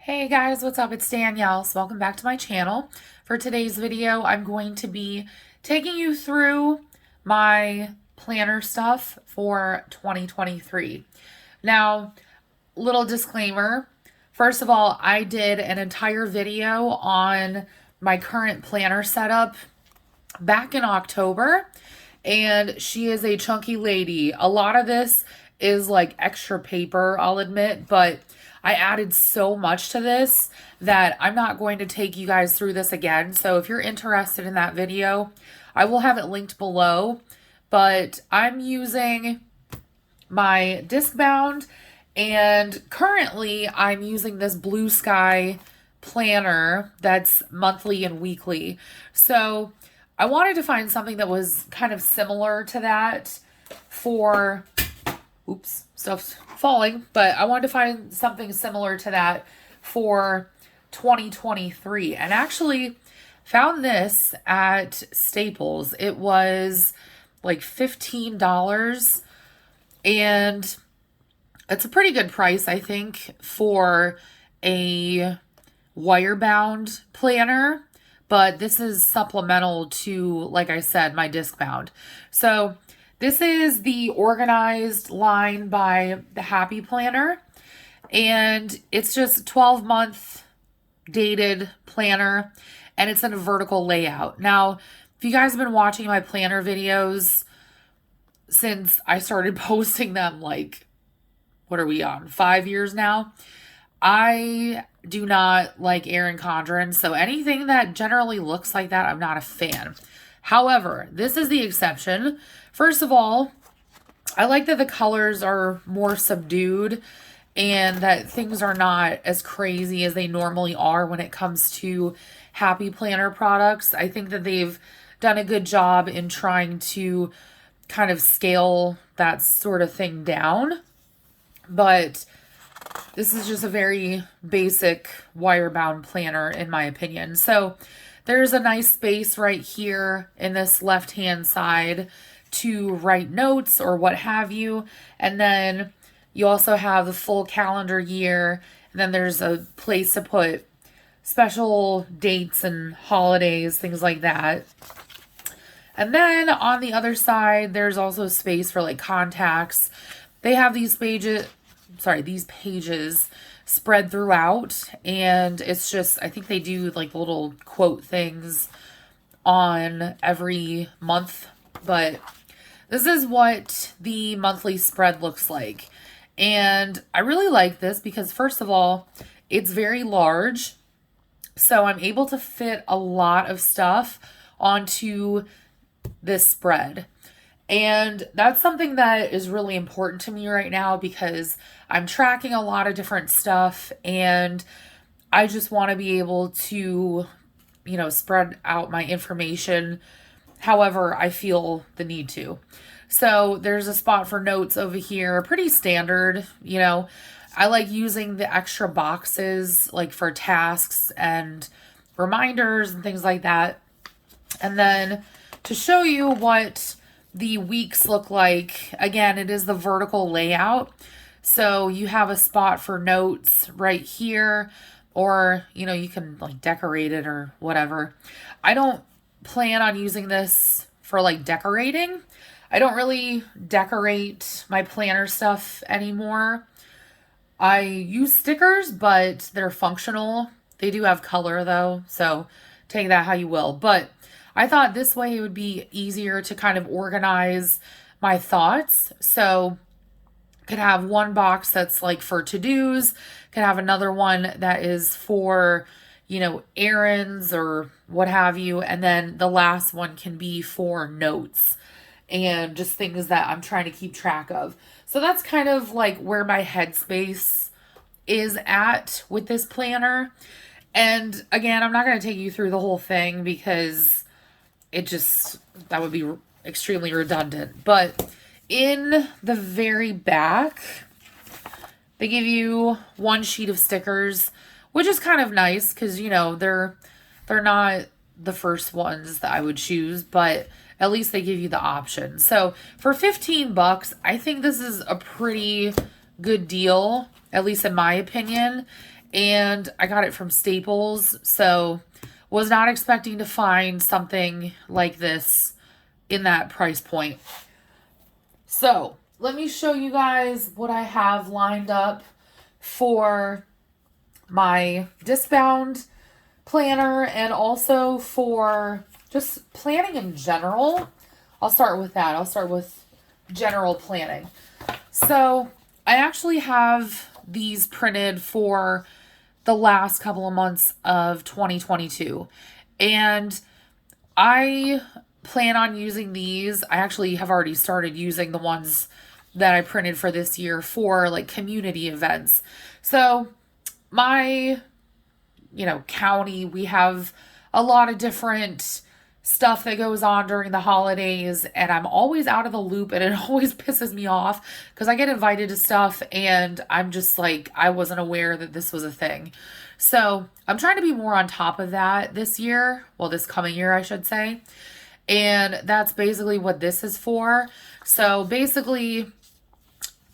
Hey guys, what's up? It's Danielle. So welcome back to my channel. For today's video, I'm going to be taking you through my planner stuff for 2023. Now, little disclaimer. First of all, I did an entire video on my current planner setup back in October, and she is a chunky lady. A lot of this is like extra paper, I'll admit, but I added so much to this that I'm not going to take you guys through this again. So if you're interested in that video, I will have it linked below. But I'm using my Discbound, and currently I'm using this Blue Sky planner that's monthly and weekly. So I wanted to find something that was kind of similar to that for, oops, stuff's falling, but I wanted to find something similar to that for 2023, and actually found this at Staples. It was like $15, and it's a pretty good price, I think, for a wire-bound planner, but this is supplemental to, like I said, my Discbound. So this is the organized line by the Happy Planner, and it's just 12-month dated planner, and it's in a vertical layout. Now, if you guys have been watching my planner videos since I started posting them, like, what are we on, 5 years now? I do not like Erin Condren, so anything that generally looks like that, I'm not a fan. However, this is the exception. First of all, I like that the colors are more subdued and that things are not as crazy as they normally are when it comes to Happy Planner products. I think that they've done a good job in trying to kind of scale that sort of thing down. But this is just a very basic wire-bound planner, in my opinion. So there's a nice space right here in this left-hand side to write notes or what have you. And then you also have the full calendar year. And then there's a place to put special dates and holidays, things like that. And then on the other side, there's also space for like contacts. They have these pages spread throughout, and it's just, I think they do like little quote things on every month, but this is what the monthly spread looks like. And I really like this because, first of all, it's very large, so I'm able to fit a lot of stuff onto this spread. And that's something that is really important to me right now because I'm tracking a lot of different stuff, and I just want to be able to, spread out my information however I feel the need to. So there's a spot for notes over here, pretty standard. I like using the extra boxes like for tasks and reminders and things like that. And then to show you what the weeks look like, again, it is the vertical layout. So you have a spot for notes right here, or, you can like decorate it or whatever. I don't plan on using this for like decorating. I don't really decorate my planner stuff anymore. I use stickers, but they're functional. They do have color though, so take that how you will. But I thought this way it would be easier to kind of organize my thoughts. So could have one box that's like for to-dos, could have another one that is for, errands or what have you. And then the last one can be for notes and just things that I'm trying to keep track of. So that's kind of like where my headspace is at with this planner. And again, I'm not going to take you through the whole thing because that would be extremely redundant. But in the very back, they give you one sheet of stickers, which is kind of nice because, they're not the first ones that I would choose, but at least they give you the option. So for $15, I think this is a pretty good deal, at least in my opinion. and I got it from Staples, so was not expecting to find something like this in that price point. So let me show you guys what I have lined up for my Discbound planner and also for just planning in general. I'll start with that. I'll start with general planning. So I actually have these printed for the last couple of months of 2022. And I plan on using these. I actually have already started using the ones that I printed for this year for like community events. So my, county, we have a lot of different stuff that goes on during the holidays, and I'm always out of the loop, and it always pisses me off because I get invited to stuff and I'm just like, I wasn't aware that this was a thing. So I'm trying to be more on top of that this year. Well, this coming year, I should say. And that's basically what this is for. So basically,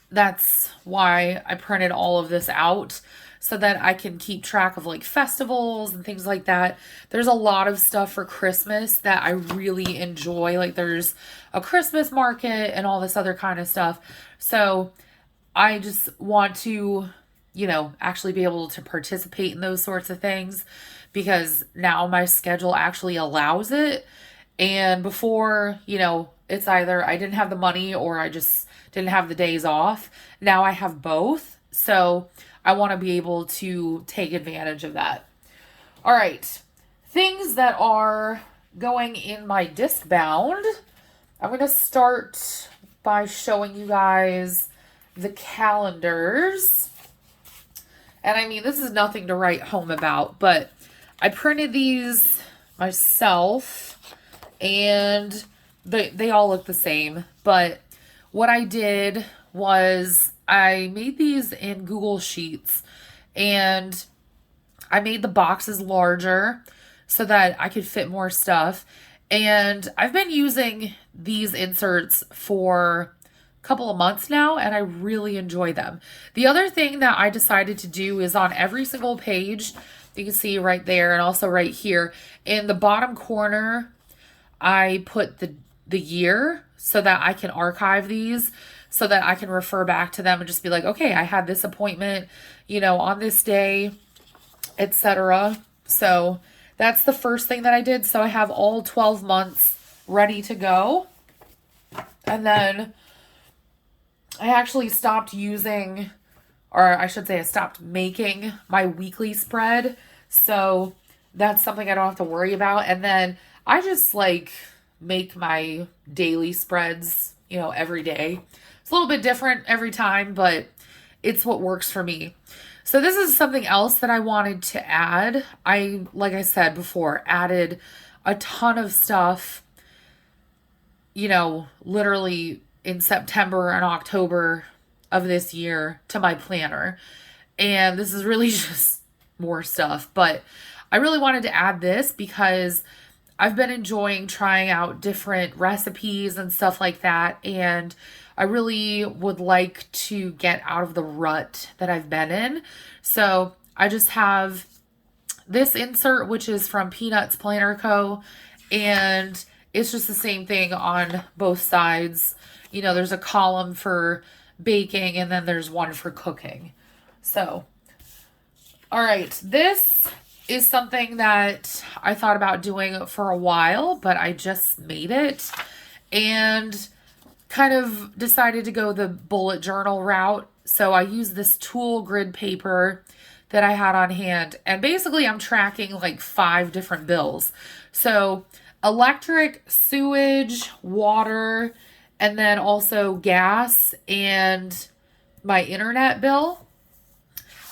that's why I printed all of this out, so that I can keep track of like festivals and things like that. There's a lot of stuff for Christmas that I really enjoy. Like there's a Christmas market and all this other kind of stuff. So I just want to, actually be able to participate in those sorts of things because now my schedule actually allows it. And before, it's either I didn't have the money or I just didn't have the days off. Now I have both. So I want to be able to take advantage of that. All right. Things that are going in my Discbound. I'm going to start by showing you guys the calendars. And I mean, this is nothing to write home about, but I printed these myself and they all look the same. But what I did was I made these in Google Sheets, and I made the boxes larger so that I could fit more stuff. And I've been using these inserts for a couple of months now, and I really enjoy them. The other thing that I decided to do is on every single page, you can see right there and also right here, in the bottom corner, I put the year so that I can archive these, so that I can refer back to them and just be like, okay, I had this appointment, on this day, etc. So that's the first thing that I did. So I have all 12 months ready to go. And then I actually stopped using, or I should say I stopped making my weekly spread. So that's something I don't have to worry about. And then I just make my daily spreads, every day. It's a little bit different every time, but it's what works for me. So this is something else that I wanted to add. Like I said before, added a ton of stuff, literally in September and October of this year to my planner. And this is really just more stuff, but I really wanted to add this because I've been enjoying trying out different recipes and stuff like that. And I really would like to get out of the rut that I've been in. So I just have this insert, which is from Peanuts Planner Co. And it's just the same thing on both sides. There's a column for baking and then there's one for cooking. So, all right, this is something that I thought about doing for a while, but I just made it and kind of decided to go the bullet journal route. So I used this tool grid paper that I had on hand, and basically I'm tracking 5 different bills. So electric, sewage, water, and then also gas and my internet bill.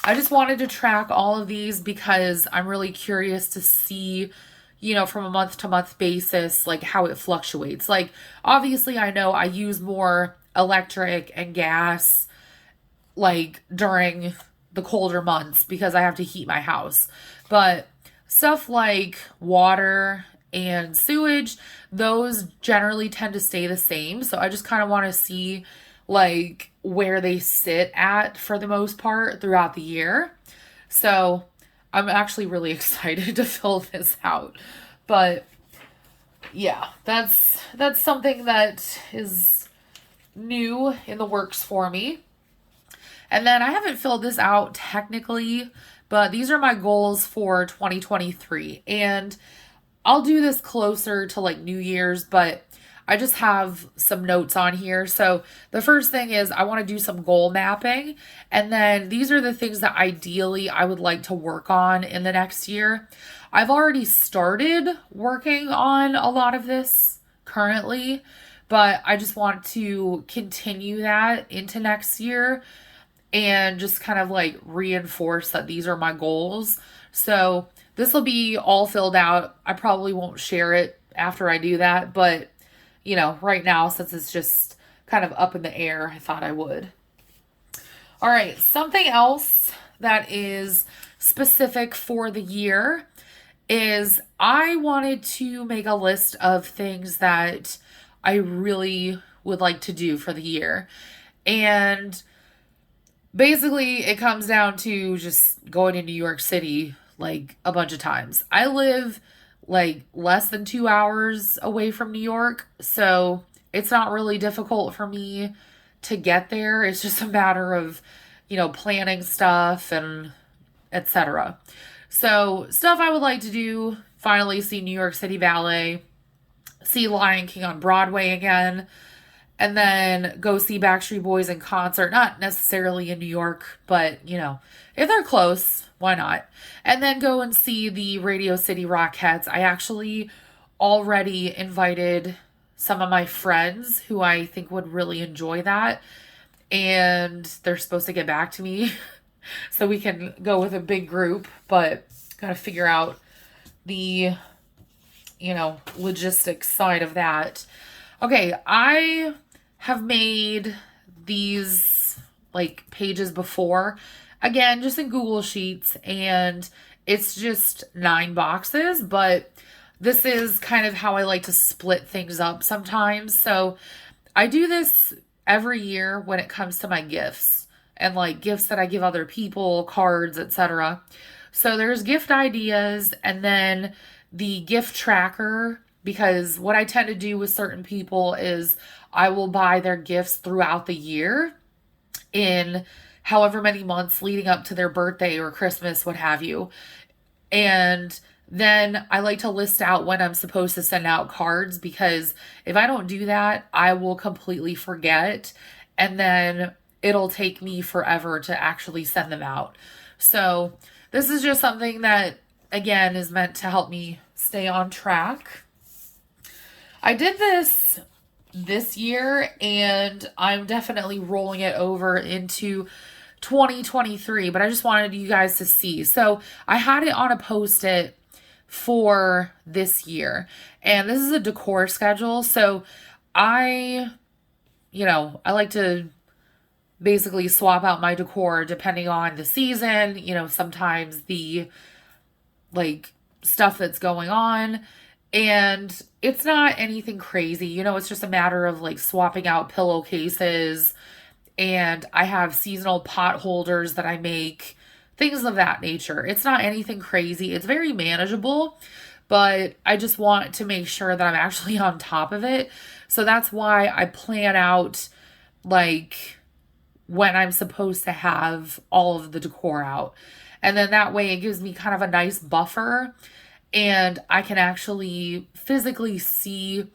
I just wanted to track all of these because I'm really curious to see, from a month to month basis, how it fluctuates. Obviously I know I use more electric and gas, during the colder months because I have to heat my house. But stuff like water and sewage, those generally tend to stay the same. So I just kind of want to see where they sit at for the most part throughout the year. So I'm actually really excited to fill this out. But yeah, that's something that is new in the works for me. And then I haven't filled this out technically, but these are my goals for 2023. And I'll do this closer to like New Year's, but I just have some notes on here. So the first thing is I want to do some goal mapping. And then these are the things that ideally I would like to work on in the next year. I've already started working on a lot of this currently, but I just want to continue that into next year and just kind of like reinforce that these are my goals. So this will be all filled out. I probably won't share it after I do that, but right now, since it's just kind of up in the air, I thought I would. All right, something else that is specific for the year is I wanted to make a list of things that I really would like to do for the year. And basically, it comes down to just going to New York City like a bunch of times. I live like less than 2 hours away from New York, so it's not really difficult for me to get there. It's just a matter of, planning stuff and etc. So stuff I would like to do: finally see New York City Ballet, see Lion King on Broadway again, and then go see Backstreet Boys in concert. Not necessarily in New York, but if they're close, why not? And then go and see the Radio City Rockettes. I actually already invited some of my friends who I think would really enjoy that. And they're supposed to get back to me so we can go with a big group, but gotta figure out the, logistics side of that. Okay, I have made these like pages before. Again, just in Google Sheets, and it's just 9 boxes, but this is kind of how I like to split things up sometimes. So I do this every year when it comes to my gifts and like gifts that I give other people, cards, etc. So there's gift ideas and then the gift tracker, because what I tend to do with certain people is I will buy their gifts throughout the year in however many months leading up to their birthday or Christmas, what have you. And then I like to list out when I'm supposed to send out cards, because if I don't do that, I will completely forget. And then it'll take me forever to actually send them out. So this is just something that, again, is meant to help me stay on track. I did this year, and I'm definitely rolling it over into 2023, but I just wanted you guys to see. So I had it on a post-it for this year, and this is a decor schedule. So I like to basically swap out my decor depending on the season, sometimes the like stuff that's going on. And it's not anything crazy, it's just a matter of like swapping out pillowcases, and I have seasonal pot holders that I make, things of that nature. It's not anything crazy. It's very manageable, but I just want to make sure that I'm actually on top of it. So that's why I plan out like when I'm supposed to have all of the decor out. And then that way it gives me kind of a nice buffer, and I can actually physically see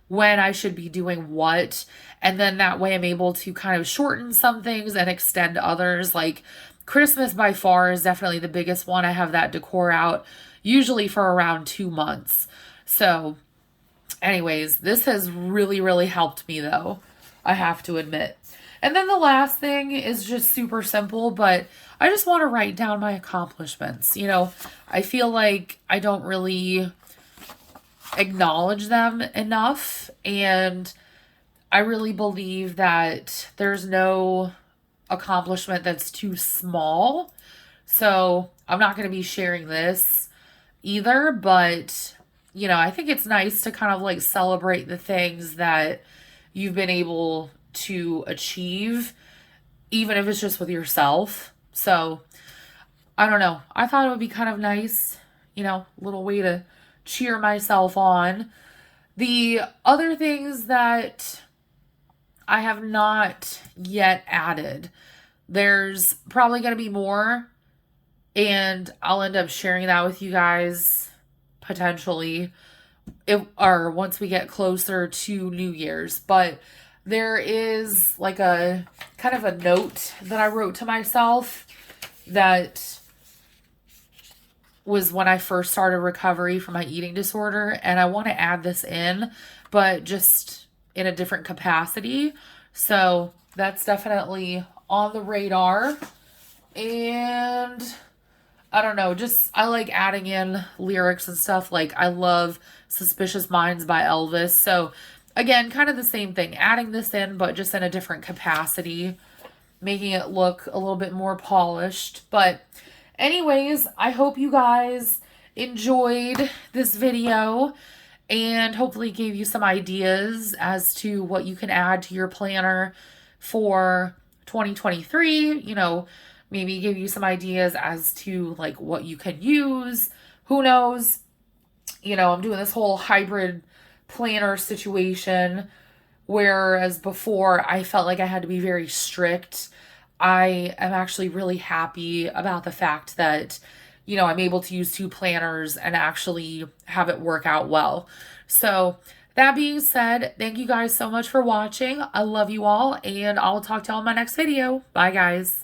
when I should be doing what. And then that way I'm able to kind of shorten some things and extend others. Like Christmas by far is definitely the biggest one. I have that decor out usually for around 2 months. So anyways, this has really, really helped me though, I have to admit. And then the last thing is just super simple, but I just want to write down my accomplishments. I feel like I don't really acknowledge them enough, and I really believe that there's no accomplishment that's too small. So I'm not going to be sharing this either, but I think it's nice to kind of like celebrate the things that you've been able to achieve, even if it's just with yourself. So I don't know. I thought it would be kind of nice, a little way to cheer myself on. The other things that I have not yet added, there's probably going to be more, and I'll end up sharing that with you guys potentially or once we get closer to New Year's. But there is like a kind of a note that I wrote to myself that was when I first started recovery from my eating disorder, and I want to add this in, but just in a different capacity. So that's definitely on the radar. And I don't know, just I like adding in lyrics and stuff. Like I love Suspicious Minds by Elvis. So again, kind of the same thing, adding this in, but just in a different capacity, making it look a little bit more polished. But anyways, I hope you guys enjoyed this video and hopefully gave you some ideas as to what you can add to your planner for 2023. Maybe give you some ideas as to like what you can use. Who knows? I'm doing this whole hybrid planner situation, whereas before I felt like I had to be very strict. I am actually really happy about the fact that, I'm able to use 2 planners and actually have it work out well. So that being said, thank you guys so much for watching. I love you all, and I'll talk to y'all in my next video. Bye, guys.